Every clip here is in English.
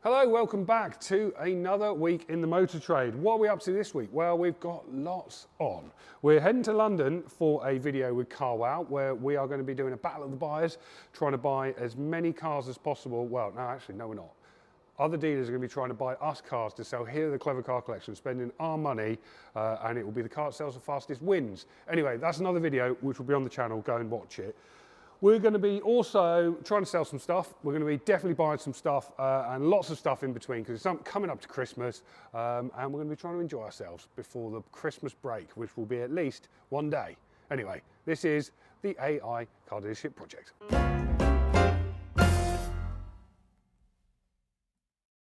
Hello, welcome back to another week in the motor trade. What are we up to this week? Well, we've got lots on. We're heading to London for a video with Carwow, where we are going to be doing a battle of the buyers, trying to buy as many cars as possible. Well, no, actually, no, we're not. Other dealers are going to be trying to buy us cars to sell here at the Clever Car Collection, spending our money, and it will be the car that sells the fastest wins. Anyway, that's another video which will be on the channel. Go and watch it. We're going to be also trying to sell some stuff. We're going to be definitely buying some stuff and lots of stuff in between because it's coming up to Christmas, and we're going to be trying to enjoy ourselves before the Christmas break, which will be at least one day. Anyway, this is the AI Car Dealership Project.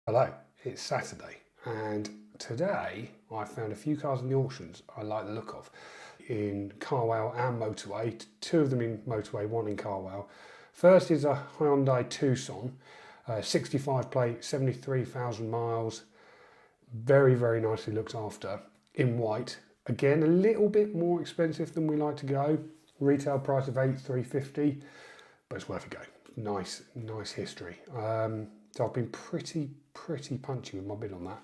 Hello, it's Saturday, and today I found a few cars in the auctions I like the look of. In Carwell and motorway, two of them in motorway, one in Carwell. First is a Hyundai Tucson, 65 plate, 73,000 miles, very, very nicely looked after, in white. Again, a little bit more expensive than we like to go, retail price of $8,350, but it's worth a go. Nice history. So I've been pretty punchy with my bid on that.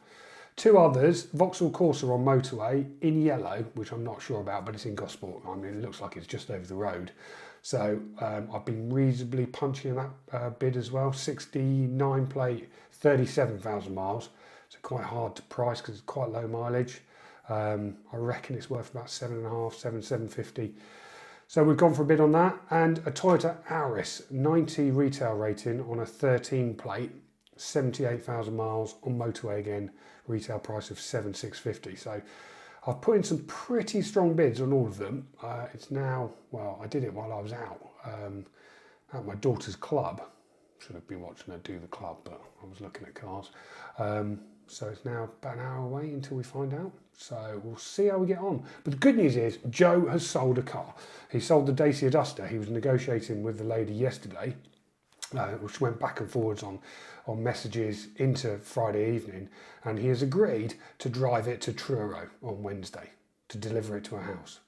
Two others, Vauxhall Corsa on motorway in yellow, which I'm not sure about, but it's in Gosport. I mean, it looks like it's just over the road. So I've been reasonably punchy in that bid as well. 69 plate, 37,000 miles. So quite hard to price because it's quite low mileage. I reckon it's worth about 7.5, 750. So we've gone for a bid on that. And a Toyota Auris, 90 retail rating on a 13 plate. 78,000 miles on motorway again, retail price of 7,650. So I've put in some pretty strong bids on all of them. It's now, well, I did it while I was out at my daughter's club. Should have been watching her do the club, but I was looking at cars. So it's now about an hour away until we find out. So we'll see how we get on. But the good news is Joe has sold a car. He sold the Dacia Duster. He was negotiating with the lady yesterday, which went back and forwards on messages into Friday evening, and he has agreed to drive it to Truro on Wednesday to deliver it to a house.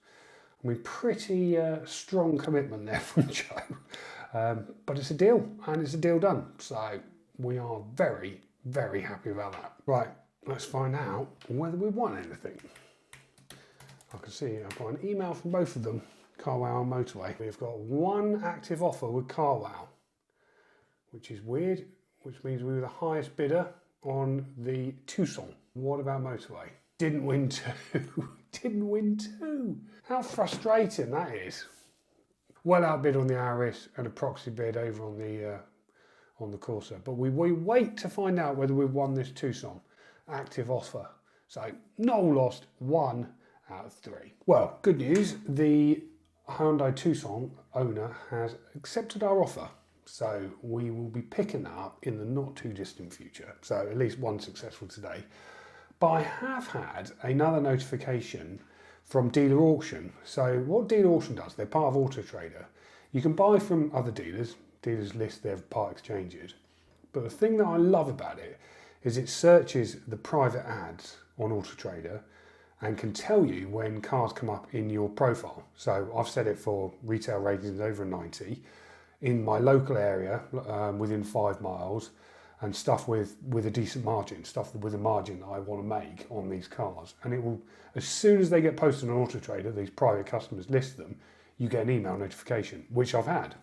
I mean, pretty strong commitment there from Joe, but it's a deal, and it's a deal done. So we are very, very happy about that. Right, let's find out whether we won anything. I can see I've got an email from both of them, Carwow and motorway. We've got one active offer with Carwow, which is weird, which means we were the highest bidder on the Tucson. What about motorway? Didn't win two. Didn't win two. How frustrating that is. Well outbid on the Auris and a proxy bid over on the Corsa. But we wait to find out whether we've won this Tucson active offer. So no lost, 1 out of 3. Well, good news. The Hyundai Tucson owner has accepted our offer. So we will be picking that up in the not too distant future. So at least one successful today. But I have had another notification from Dealer Auction. So what Dealer Auction does, they're part of Auto Trader. You can buy from other dealers. Dealers list their part exchanges. But the thing that I love about it is it searches the private ads on Auto Trader and can tell you when cars come up in your profile. So I've set it for retail ratings over 90. In my local area, within 5 miles, and stuff with a decent margin, stuff with a margin that I want to make on these cars. And it will, as soon as they get posted on Auto Trader, these private customers list them, you get an email notification, which I've had.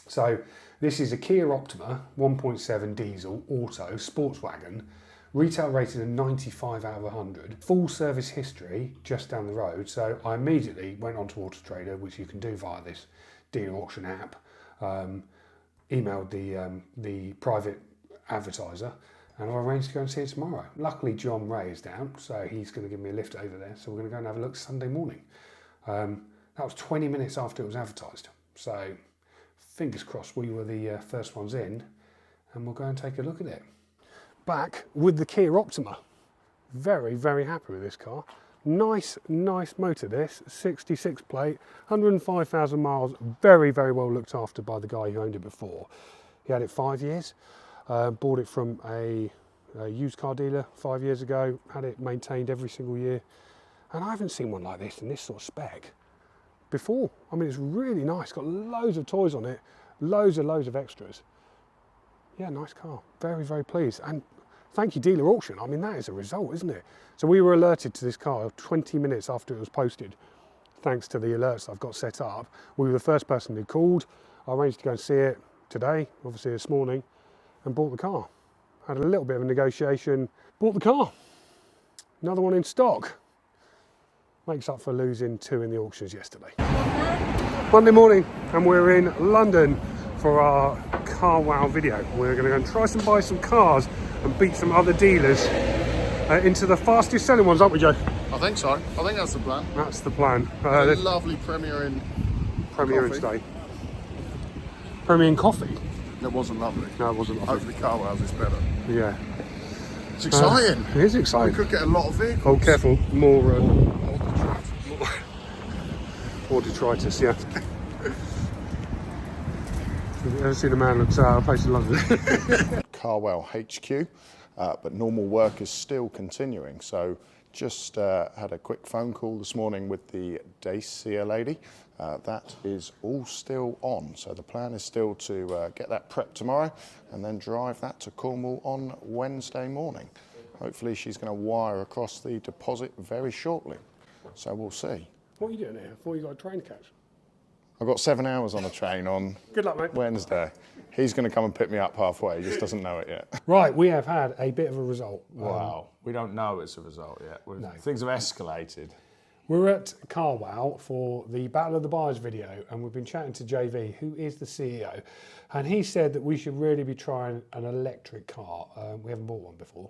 So this is a Kia Optima, 1.7 diesel, auto, sports wagon, retail rating of 95 out of 100, full service history just down the road. So I immediately went onto Auto Trader, which you can do via this Dealer Auction app. Emailed the private advertiser, and I arranged to go and see it tomorrow. Luckily John Ray is down, so he's going to give me a lift over there, so we're going to go and have a look Sunday morning. That was 20 minutes after it was advertised, so fingers crossed we were the first ones in, and we'll go and take a look at it. Back with the Kia Optima. Very, very happy with this car. Nice motor this, 66 plate, 105,000 miles, very, very well looked after by the guy who owned it before. He had it 5 years, bought it from a used car dealer 5 years ago, had it maintained every single year. And I haven't seen one like this in this sort of spec before. I mean, it's really nice, got loads of toys on it, loads of extras. Yeah, nice car. Very, very pleased. And thank you, Dealer Auction. I mean, that is a result, isn't it? So we were alerted to this car 20 minutes after it was posted, thanks to the alerts I've got set up. We were the first person who called. I arranged to go and see it today, obviously this morning, and bought the car. Had a little bit of a negotiation, bought the car. Another one in stock. Makes up for losing 2 in the auctions yesterday. Monday morning, and we're in London for our Carwow video. We're going to go and try and buy some cars and beat some other dealers into the fastest selling ones, aren't we, Joe? I think so. I think that's the plan. That's the plan. A lovely Premier in Day. Premier in coffee? It wasn't lovely. No, it wasn't lovely. Hopefully Carwell's is better. Yeah. It's exciting. It is exciting. We could get a lot of vehicles. Oh, careful. More detritus, yeah. Have you ever seen a man looks out of place in London? Carwell HQ, but normal work is still continuing. So just had a quick phone call this morning with the Dacia lady. That is all still on. So the plan is still to get that prepped tomorrow and then drive that to Cornwall on Wednesday morning. Hopefully she's going to wire across the deposit very shortly. So we'll see. What are you doing here? I thought you got a train to catch. I've got 7 hours on a train on Good luck, mate. Wednesday. He's going to come and pick me up halfway. He just doesn't know it yet. Right, we have had a bit of a result. Wow, we don't know it's a result yet. No. Things have escalated. We're at Carwow for the Battle of the Buyers video, and we've been chatting to JV, who is the CEO, and he said that we should really be trying an electric car. We haven't bought one before.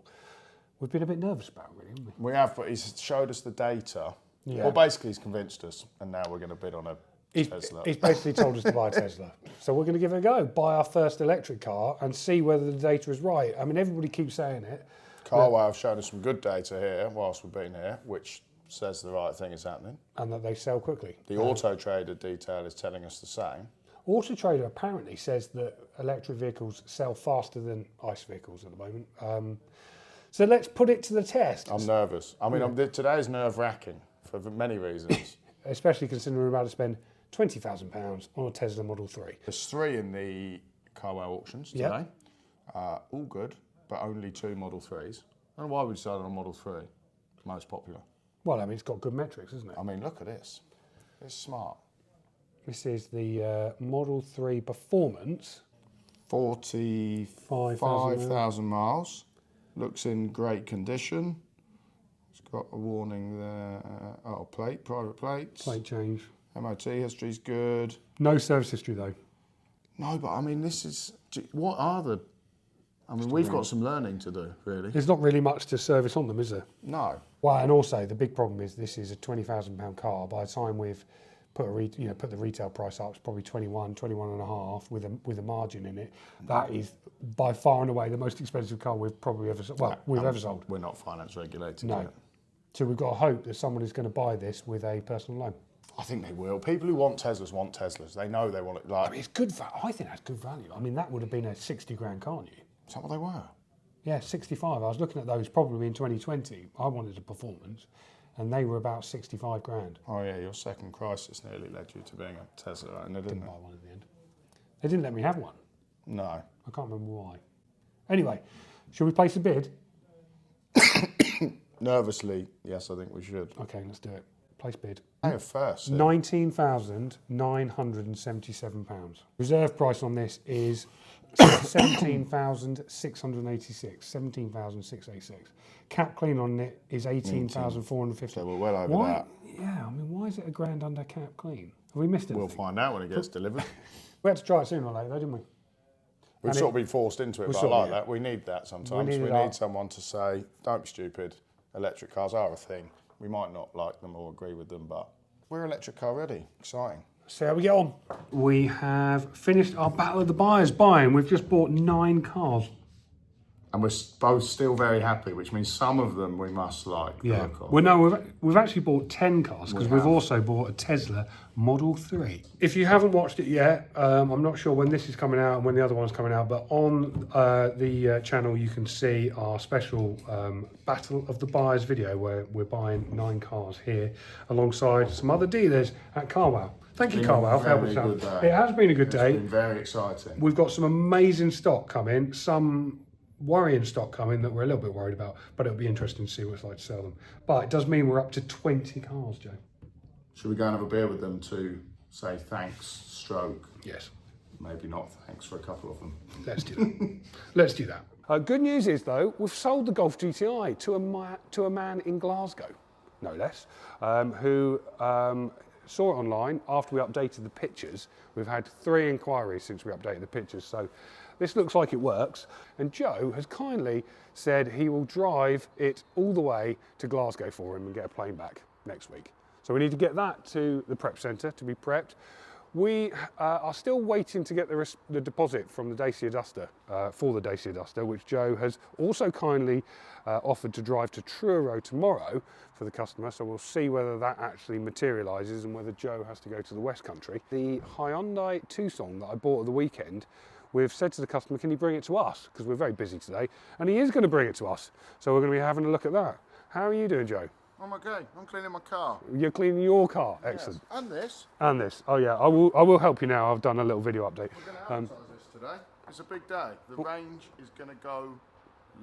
We've been a bit nervous about it, really, haven't we? We have, but he's showed us the data. Yeah. Well, basically he's convinced us, and now we're going to bid on a Tesla. He's basically told us to buy a Tesla. So we're going to give it a go, buy our first electric car and see whether the data is right. I mean, everybody keeps saying it. Carwow have shown us some good data here whilst we've been here, which says the right thing is happening. And that they sell quickly. The Auto Trader detail is telling us the same. Auto Trader apparently says that electric vehicles sell faster than ICE vehicles at the moment. So let's put it to the test. I'm nervous. I mean, today's nerve-wracking for many reasons. Especially considering we're about to spend £20,000 on a Tesla Model 3. There's 3 in the Carwell auctions today. Yep. All good, but only 2 Model 3s. I don't know why we decided on Model 3. Most popular. Well, I mean, it's got good metrics, isn't it? I mean, look at this. It's smart. This is the Model 3 Performance. 45,000 miles. Looks in great condition. It's got a warning there. Private plates. Plate change. MOT history's good. No service history, though. No, but I mean, what are the... I mean, we've got some learning to do, really. There's not really much to service on them, is there? No. Well, and also the big problem is this is a £20,000 car. By the time we've put the retail price up, it's probably 21 and a half with a margin in it. That is by far and away the most expensive car we've probably ever sold. Well, we've ever sold. We're not finance regulated No. yet. So we've got to hope that someone is going to buy this with a personal loan. I think they will. People who want Teslas want Teslas. They know they want it. Like, I mean, it's good. I think that's good value. I mean, that would have been a 60 grand car new. is that what they were? Yeah, 65. I was looking at those probably in 2020. I wanted a Performance, and they were about 65 grand. Oh yeah, your second crisis nearly led you to being a Tesla owner, didn't Buy it? one in the end. They didn't let me have one. No. I can't remember why. Anyway, should we place a bid? Nervously, yes, I think we should. Okay, let's do it. Place bid. Pay it first. £19,977. Reserve price on this is 17,686. 17,686. Cap clean on it is 18,450. So we're well over that. Yeah, I mean, why is it a grand under cap clean? Have we missed it? We'll find out when it gets delivered. We had to try it sooner or later, though, didn't we? We've sort of been forced into it, but I like that. We need that sometimes. We need someone to say, don't be stupid. Electric cars are a thing. We might not like them or agree with them, but we're electric car ready. Exciting. See how we get on. We have finished our Battle of the Buyers buying. We've just bought 9 cars. And we're both still very happy, which means some of them we must like. Yeah. Well, no, we've actually bought 10 cars because we've also bought a Tesla Model 3. If you haven't watched it yet, I'm not sure when this is coming out and when the other one's coming out, but on the channel you can see our special Battle of the Buyers video where we're buying 9 cars here alongside some other dealers at Carwow. Thank you, Been Carwell, for helping very us out. good day. It has been a good It's day. been very exciting. We've got some amazing stock coming, some worrying stock coming that we're a little bit worried about, but it'll be interesting to see what it's like to sell them. But it does mean we're up to 20 cars, Joe. Should we go and have a beer with them to say thanks, stroke? Yes. Maybe not thanks for a couple of them. Let's do that. Let's do that. Good news is, though, we've sold the Golf GTI to a man in Glasgow, no less, who saw it online after we updated the pictures. We've had 3 inquiries since we updated the pictures, so this looks like it works. And Joe has kindly said he will drive it all the way to Glasgow for him and get a plane back next week. So we need to get that to the prep centre to be prepped. We are still waiting to get the deposit from the Dacia Duster, for the Dacia Duster, which Joe has also kindly offered to drive to Truro tomorrow for the customer. So we'll see whether that actually materialises and whether Joe has to go to the West Country. The Hyundai Tucson that I bought at the weekend, we've said to the customer, can you bring it to us? Because we're very busy today. And he is going to bring it to us. So we're going to be having a look at that. How are you doing, Joe? I'm okay. I'm cleaning my car. You're cleaning your car. Excellent. Yes. And this. And this. Oh yeah, I will help you now. I've done a little video update. We're going to advertise this today. It's a big day. The range is going to go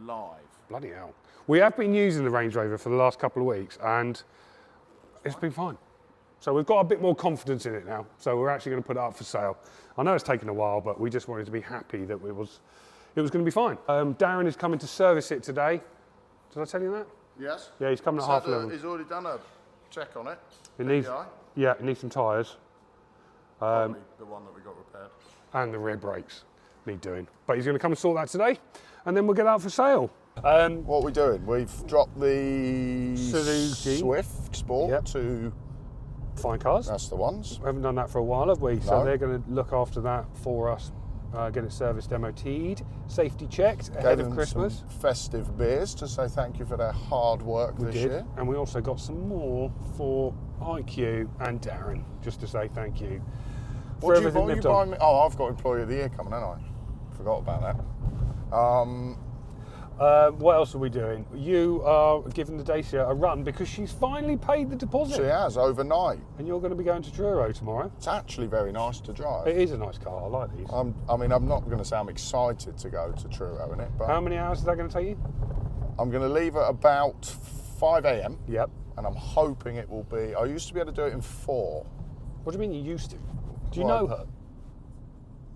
live. Bloody hell. We have been using the Range Rover for the last couple of weeks and it's been fine. So we've got a bit more confidence in it now. So we're actually going to put it up for sale. I know it's taken a while, but we just wanted to be happy that it was going to be fine. Darren is coming to service it today. Did I tell you that? Yes. Yeah, he's coming at half 11. He's already done a check on it. It needs some tyres. Probably the one that we got repaired. And the rear brakes need doing. But he's going to come and sort that today, and then we'll get out for sale. What are we doing? We've dropped the Suzuki Swift Sport to... Fine cars. That's the ones. We haven't done that for a while, have we? So No. they're going to look after that for us, get it serviced, MOT'd, safety checked ahead Gave of them Christmas. some festive beers to say thank you for their hard work this year. And we also got some more for IQ and Darren, just to say thank you. What do you everything buy? they've You done. buy me? Oh, I've got Employee of the Year coming, haven't I? Forgot about that. What else are we doing? You are giving the Dacia a run because she's finally paid the deposit. She has, overnight. And you're going to be going to Truro tomorrow. It's actually very nice to drive. It is a nice car, I like these. I mean, I'm not going to say I'm excited to go to Truro in it, but How many hours is that going to take you? I'm going to leave at about 5 a.m. Yep. and I'm hoping it will be... I used to be able to do it in 4. What do you mean you used to? Do you Well, know her?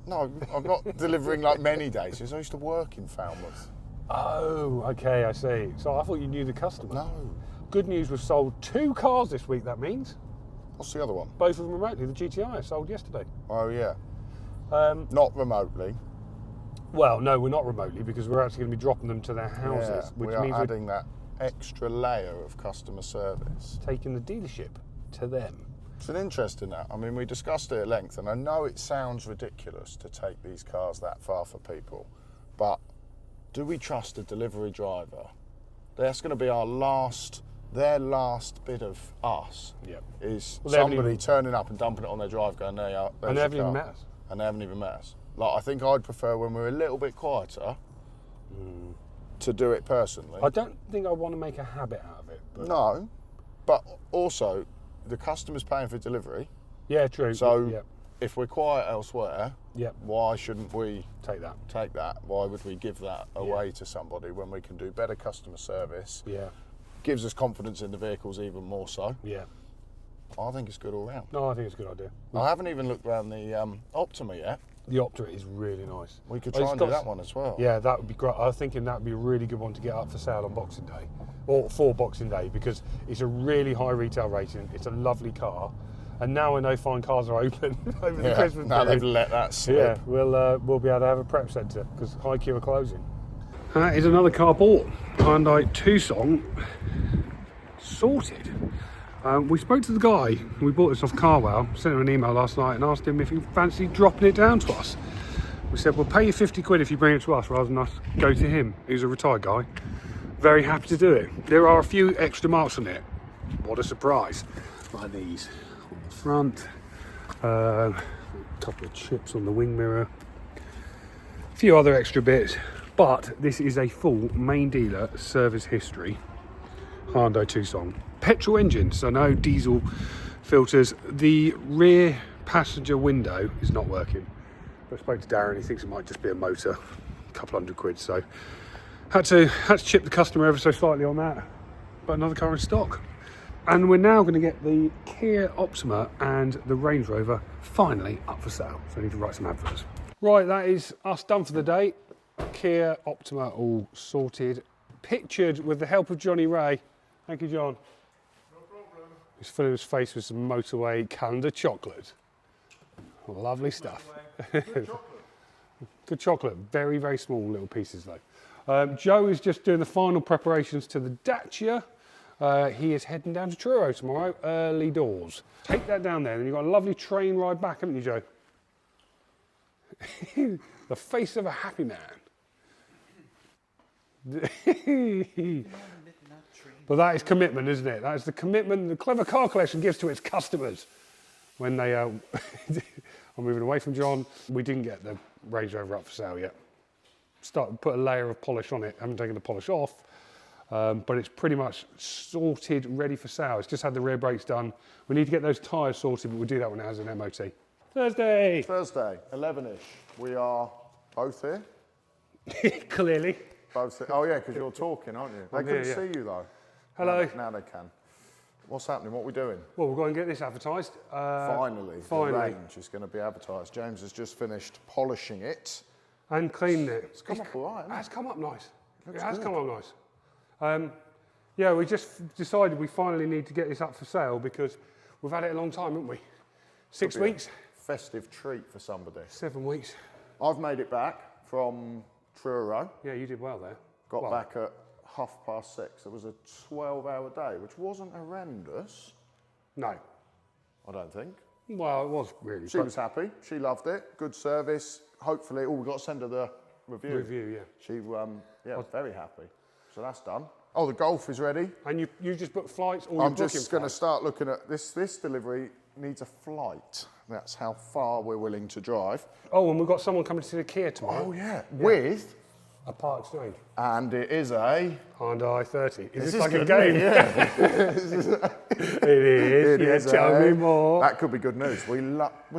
No, I'm not delivering like many days. I used to work in Falmouth. Oh, okay, I see. So I thought you knew the customer. No. Good news, we've sold 2 cars this week, that means. What's the other one? Both of them remotely. The GTI I sold yesterday. Oh, yeah. Not remotely. Well, no, we're not remotely because we're actually going to be dropping them to their houses, Yeah, which we are means adding that extra layer of customer service. we're taking the dealership to them. It's an interesting that. I mean, we discussed it at length, and I know it sounds ridiculous to take these cars that far for people, but do we trust a delivery driver? That's going to be their last bit of us. Yep. Is Well, they haven't somebody even- turning up and dumping it on their drive, going, there you are, there's And they your haven't even car." met us. And they haven't even met us. Like, I think I'd prefer when we're a little bit quieter to do it personally. I don't think I want to make a habit out of it. But No, but also the customer's paying for delivery. yeah, true. So Yep. if we're quiet elsewhere, Yep. why shouldn't we Take that. take that? Why would we give that away to somebody when we can do better customer service? Yeah. Gives us confidence in the vehicles even more so. Yeah. I think it's good all round. No, I think it's a good idea. I haven't even looked around the Optima yet. The Optima is really nice. We could Oh, try it's and do got- that one as well. Yeah, that would be great. I was thinking that would be a really good one to get up for sale on Boxing Day, or for Boxing Day, because it's a really high retail rating. It's a lovely car, and now I know fine cars are open over the Yeah, Christmas now period. they've let that slip. Yeah, we'll be able to have a prep centre because HiQ are closing. That is another car bought. Hyundai Tucson sorted. We spoke to the guy. We bought this off Carwell. Sent him an email last night and asked him if he fancied dropping it down to us. We said we'll pay you 50 quid if you bring it to us rather than us go to him. He's a retired guy. Very happy to do it. There are a few extra marks on it. What a surprise! Like these on the front. A couple of chips on the wing mirror. A few other extra bits. But this is a full main dealer service history Hyundai Tucson. Petrol engine, so no diesel filters. The rear passenger window is not working. I spoke to Darren, he thinks it might just be a motor, a couple £100, so had to chip the customer ever so slightly on that, but another car in stock. And we're now going to get the Kia Optima and the Range Rover finally up for sale, so I need to write some adverts. Right, that is us done for the day. Kia Optima all sorted, pictured with the help of Johnny Ray. Thank you, John. No problem. He's filling his face with some motorway calendar chocolate. Lovely stuff. Good chocolate. Good chocolate. Very, very small little pieces though. Joe is just doing the final preparations to the Dacia. He is heading down to Truro tomorrow, early doors. Take that down there, then you've got a lovely train ride back, haven't you, Joe? The face of a happy man. But that is commitment, isn't it? That is the commitment the Clever Car Collection gives to its customers. When they are moving away from John, we didn't get the Range Rover up for sale yet. Put a layer of polish on it, haven't taken the polish off, but it's pretty much sorted, ready for sale. It's just had the rear brakes done. We need to get those tyres sorted, but we'll do that when it has an MOT. Thursday, 11ish. We are both here. clearly. Both here. Oh yeah, because you're talking, aren't you? They couldn't see you though. Hello. Now they can. What's happening? What are we doing? Well, we're going to get this advertised. Finally, the Range is going to be advertised. James has just finished polishing it. And cleaning it. It's come up all right, It hasn't has come up nice. It looks has good. come up nice. Yeah, we just decided we finally need to get this up for sale because we've had it a long time, haven't we? 6 weeks? Festive treat for somebody. 7 weeks. I've made it back from Truro. Yeah, you did well there. Got back at 6:30. It was a 12-hour day, which wasn't horrendous, No. I don't think. Well, it was really. She was happy. She loved it. Good service. Hopefully, we've got to send her the review. Review, yeah. She, was very happy. So that's done. Oh, the Golf is ready. And you just booked flights or I'm just going to start looking at this. This delivery needs a flight. That's how far we're willing to drive. Oh, and we've got someone coming to see the Kia tomorrow. Oh, yeah. With, A part exchange. and it is a... Hyundai i30. Is this is like a good game? news, yeah. It is. It is Tell me more. That could be good news. Was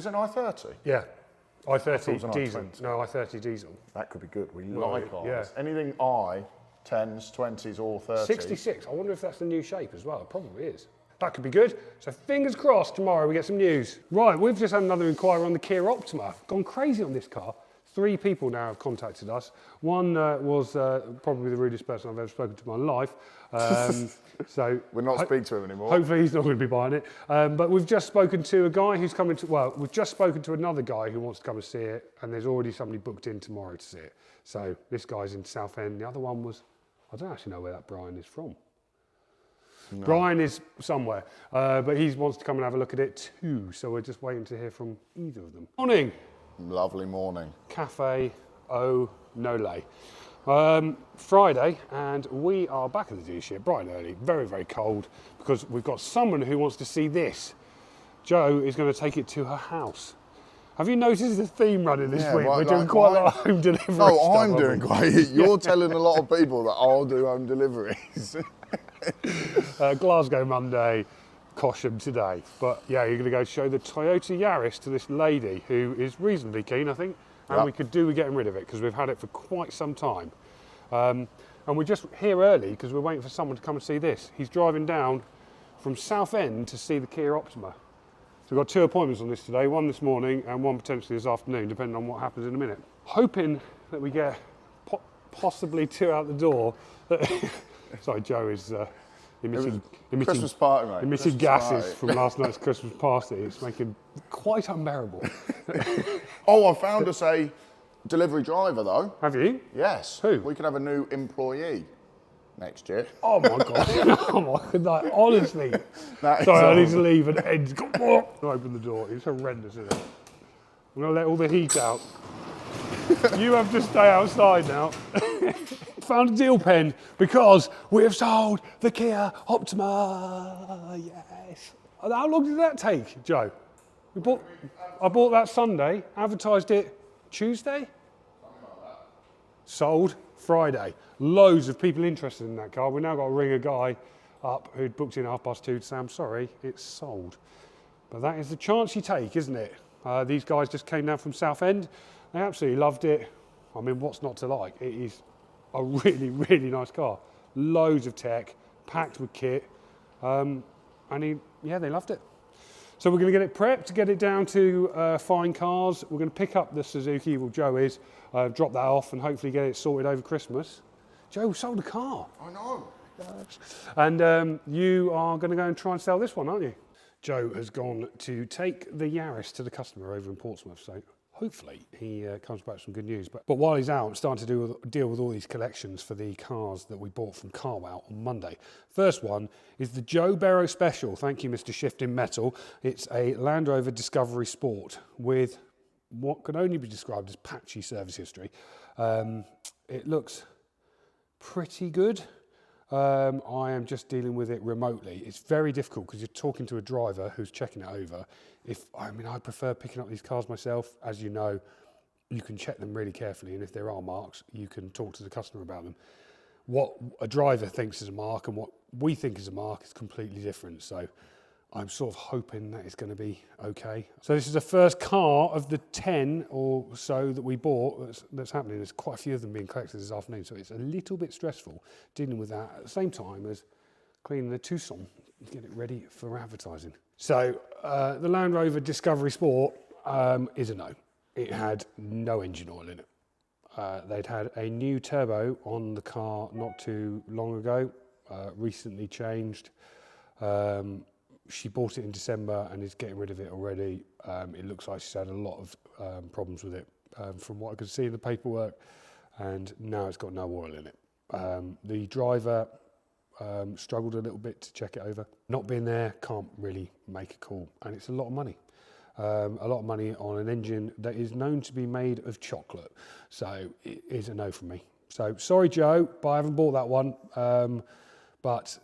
it an i30? Yeah. it was i30 an diesel. i20. No, i30 diesel. That could be good. We Well, like ours. yeah. Anything I, 10s, 20s or 30s. 66. I wonder if that's the new shape as well. It probably is. That could be good. So fingers crossed tomorrow we get some news. Right, we've just had another inquiry on the Kia Optima. Gone crazy on this car. 3 people now have contacted us. One was probably the rudest person I've ever spoken to in my life. So We're not speaking to him anymore. hopefully he's not going to be buying it. But we've just spoken to a guy who's coming to, well, we've just spoken to another guy who wants to come and see it, and there's already somebody booked in tomorrow to see it. So this guy's in Southend. The other one was, I don't actually know where that Brian is from. No. Brian is somewhere, but he wants to come and have a look at it too. So we're just waiting to hear from either of them. Morning. Lovely morning. Cafe Au Nole. Friday, and we are back at the dealership bright and early, very, very cold, because we've got someone who wants to see this. Joe is going to take it to her house. Have you noticed the theme running this week? Well, We're doing quite a lot of home delivery. No, stuff, I'm doing quite. You're telling a lot of people that I'll do home deliveries. Glasgow Monday, Cosham today. But yeah, you're going to go show the Toyota Yaris to this lady who is reasonably keen, I think. And Yep. we could do with getting rid of it because we've had it for quite some time. And we're just here early because we're waiting for someone to come and see this. He's driving down from Southend to see the Kia Optima. So we've got 2 appointments on this today, one this morning and one potentially this afternoon, depending on what happens in a minute. Hoping that we get possibly 2 out the door. Sorry, Joe is emitting Christmas party, mate. emitted Christmas gases party. from last night's Christmas party. It's making quite unbearable. Oh, I found us a delivery driver though. Have you? Yes. Who? We could have a new employee next year. Oh my God. Oh my God. Honestly. That is Sorry, I need to leave and Ed's got open the door. It's horrendous, isn't it? I'm going to let all the heat out. You have to stay outside now. Found a deal pen because we have sold the Kia Optima. Yes. How long did that take, Joe? I bought that Sunday, advertised it Tuesday. Sold Friday. Loads of people interested in that car. We now got to ring a guy up who'd booked in at 2:30 to say, I'm sorry, it's sold. But that is the chance you take, isn't it? These guys just came down from Southend. They absolutely loved it. I mean, what's not to like? It is a really, really nice car. Loads of tech, packed with kit. Yeah, they loved it. So we're going to get it prepped to get it down to fine cars. We're going to pick up the Suzuki, well, Joe is, drop that off and hopefully get it sorted over Christmas. Joe, we sold a car. I know. And you are going to go and try and sell this one, aren't you? Joe has gone to take the Yaris to the customer over in Portsmouth, so hopefully he comes back with some good news. But while he's out, I'm starting to deal with all these collections for the cars that we bought from Carwell on Monday. First one is the Joe Barrow Special. Thank you, Mr. Shifting Metal. It's a Land Rover Discovery Sport with what can only be described as patchy service history. It looks pretty good. I am just dealing with it remotely. It's very difficult because you're talking to a driver who's checking it over. I prefer picking up these cars myself. As you know, you can check them really carefully, and if there are marks, you can talk to the customer about them. What a driver thinks is a mark and what we think is a mark is completely different. So I'm sort of hoping that it's going to be okay. So this is the first car of the 10 or so that we bought that's happening. There's quite a few of them being collected this afternoon, so it's a little bit stressful dealing with that at the same time as cleaning the Tucson to get it ready for advertising. So the Land Rover Discovery Sport is a no. It had no engine oil in it. They'd had a new turbo on the car not too long ago, recently changed. She bought it in December and is getting rid of it already. It looks like she's had a lot of problems with it from what I could see in the paperwork, and now it's got no oil in it. The driver struggled a little bit to check it over. Not being there, can't really make a call, and it's a lot of money. A lot of money on an engine that is known to be made of chocolate. So it is a no from me. So sorry, Joe, but I haven't bought that one. But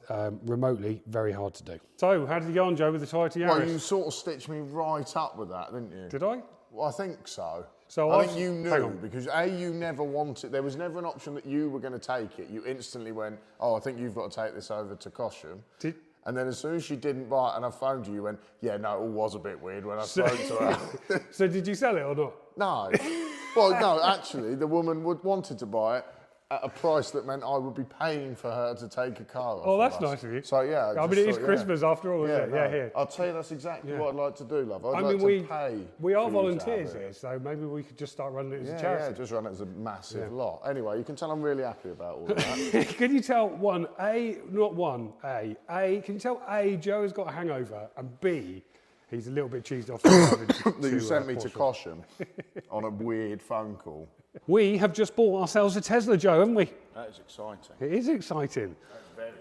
remotely, very hard to do. So how did you go on, Joe, with the Toyota Yaris? Well, you sort of stitched me right up with that, didn't you? Did I? Well, I think so. So I think you knew, because you never wanted, there was never an option that you were going to take it. You instantly went, oh, I think you've got to take this over to Cosham. And then as soon as she didn't buy it and I phoned you, you went, yeah, no, it all was a bit weird when I spoke to her. So did you sell it or not? No. Well, no, actually, the woman wanted to buy it at a price that meant I would be paying for her to take a car off. Oh, that's nice of you. So, yeah. I mean, it is Christmas after all, isn't it? Yeah, here. I'll tell you, that's exactly what I'd like to do, love. I'd like to pay. We are volunteers here, so maybe we could just start running it as a charity. Yeah, just run it as a massive lot. Anyway, you can tell I'm really happy about all of that. Can you tell can you tell A, Joe has got a hangover, and B, he's a little bit cheesed off. That you sent me to Cosham on a weird phone call. We have just bought ourselves a Tesla, Joe, haven't we? That is exciting. It is exciting. That's very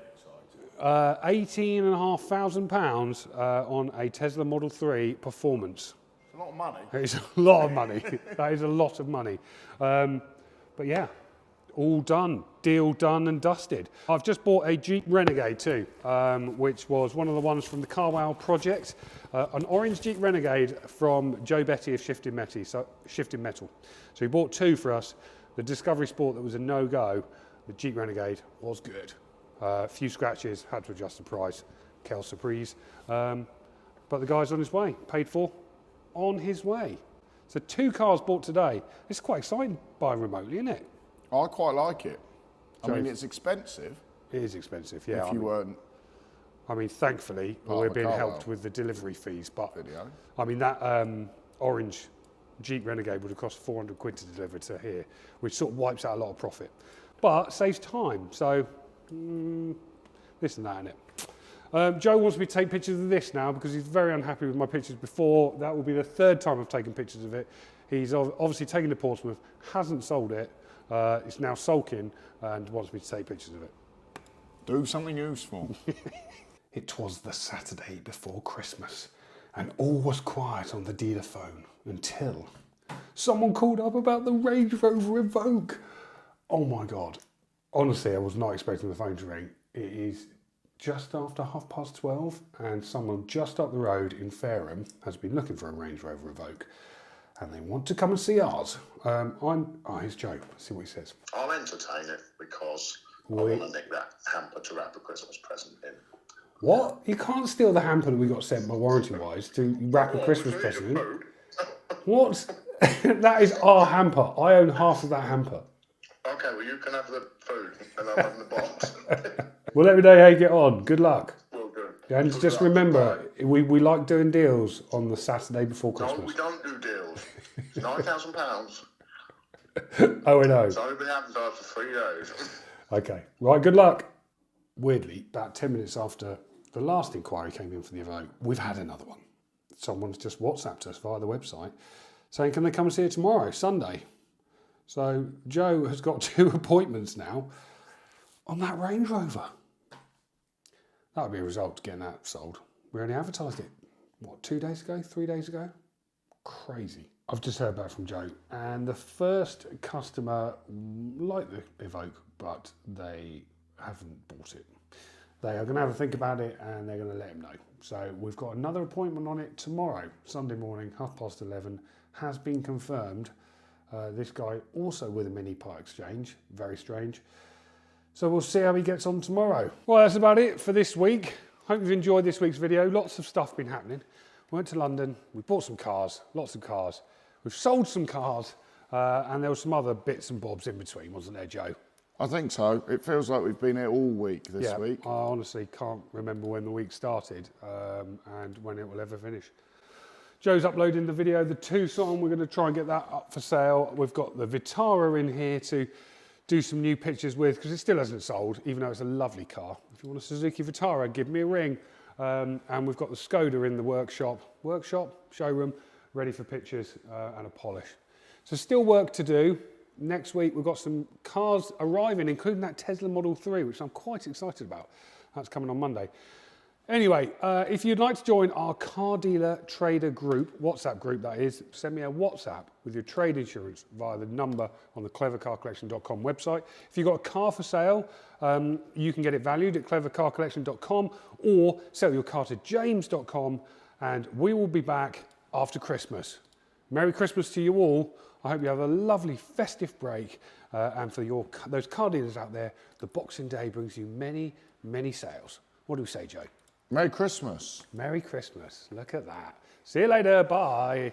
exciting. £18,500 on a Tesla Model 3 Performance. It's a lot of money. It's a lot of money. That is a lot of money. But yeah, all done. Deal done and dusted. I've just bought a Jeep Renegade too, which was one of the ones from the Carwow project. An orange Jeep Renegade from Joe Betty of Shifting Metal. So he bought two for us. The Discovery Sport that was a no-go. The Jeep Renegade was good. A few scratches, had to adjust the price. Quelle surprise. But the guy's on his way, paid for, on his way. So two cars bought today. It's quite exciting buying remotely, isn't it? I quite like it. I mean, it's expensive. It is expensive, yeah. If you weren't. I mean, thankfully, we're being helped with the delivery fees. But I mean, that orange Jeep Renegade would have cost 400 quid to deliver to here, which sort of wipes out a lot of profit, but saves time. So this and that, innit? Joe wants me to take pictures of this now because he's very unhappy with my pictures before. That will be the third time I've taken pictures of it. He's obviously taken to Portsmouth, hasn't sold it. It's now sulking and wants me to take pictures of it. Do something useful. It was the Saturday before Christmas, and all was quiet on the dealer phone until someone called up about the Range Rover Evoque. Oh my God. Honestly, I was not expecting the phone to ring. It is just after 12:30, and someone just up the road in Fareham has been looking for a Range Rover Evoque, and they want to come and see ours. Here's Joe. Let's see what he says. I'll entertain it because I want to nick that hamper to wrap a Christmas present in. What? You can't steal the hamper that we got sent by Warranty Wise to wrap a Christmas present in. What? That is our hamper. I own half of that hamper. Okay, well, you can have the food and I'll have the box. Well, let me know how you get on. Good luck. Well, good. And Good just luck. remember, we like doing deals on the Saturday before No, Christmas. we don't do deals. It's £9,000. Oh, I know. It's only been advertised for 3 days. Okay. Right, good luck. Weirdly, about 10 minutes after the last inquiry came in for the Evoke, we've had another one. Someone's just WhatsApped us via the website saying, can they come and see it tomorrow, Sunday? So Joe has got 2 appointments now on that Range Rover. That would be a result to getting that sold. We only advertised it, what, 2 days ago, 3 days ago? Crazy. I've just heard back from Joe, and the first customer liked the Evoke, but they haven't bought it. They are going to have a think about it, and they're going to let him know. So we've got another appointment on it tomorrow, Sunday morning, 11:30, has been confirmed. This guy also with a mini part exchange, very strange. So we'll see how he gets on tomorrow. Well, that's about it for this week. Hope you've enjoyed this week's video. Lots of stuff been happening. We went to London, we bought some cars, lots of cars. We've sold some cars, and there were some other bits and bobs in between, wasn't there, Joe? I think so. It feels like we've been here all week this week. I honestly can't remember when the week started and when it will ever finish. Joe's uploading the video, the Tucson. We're going to try and get that up for sale. We've got the Vitara in here to do some new pictures with, because it still hasn't sold, even though it's a lovely car. If you want a Suzuki Vitara, give me a ring. And we've got the Skoda in the showroom, ready for pictures and a polish. So still work to do. Next week, we've got some cars arriving, including that Tesla Model 3, which I'm quite excited about. That's coming on Monday. Anyway, if you'd like to join our car dealer trader group, WhatsApp group that is, send me a WhatsApp with your trade insurance via the number on the clevercarcollection.com website. If you've got a car for sale, you can get it valued at clevercarcollection.com or sell your car to james.com, and we will be back after Christmas. Merry Christmas to you all. I hope you have a lovely festive break, and for those car dealers out there, the Boxing Day brings you many, many sales. What do we say, Joe? Merry Christmas. Merry Christmas. Look at that. See you later. Bye.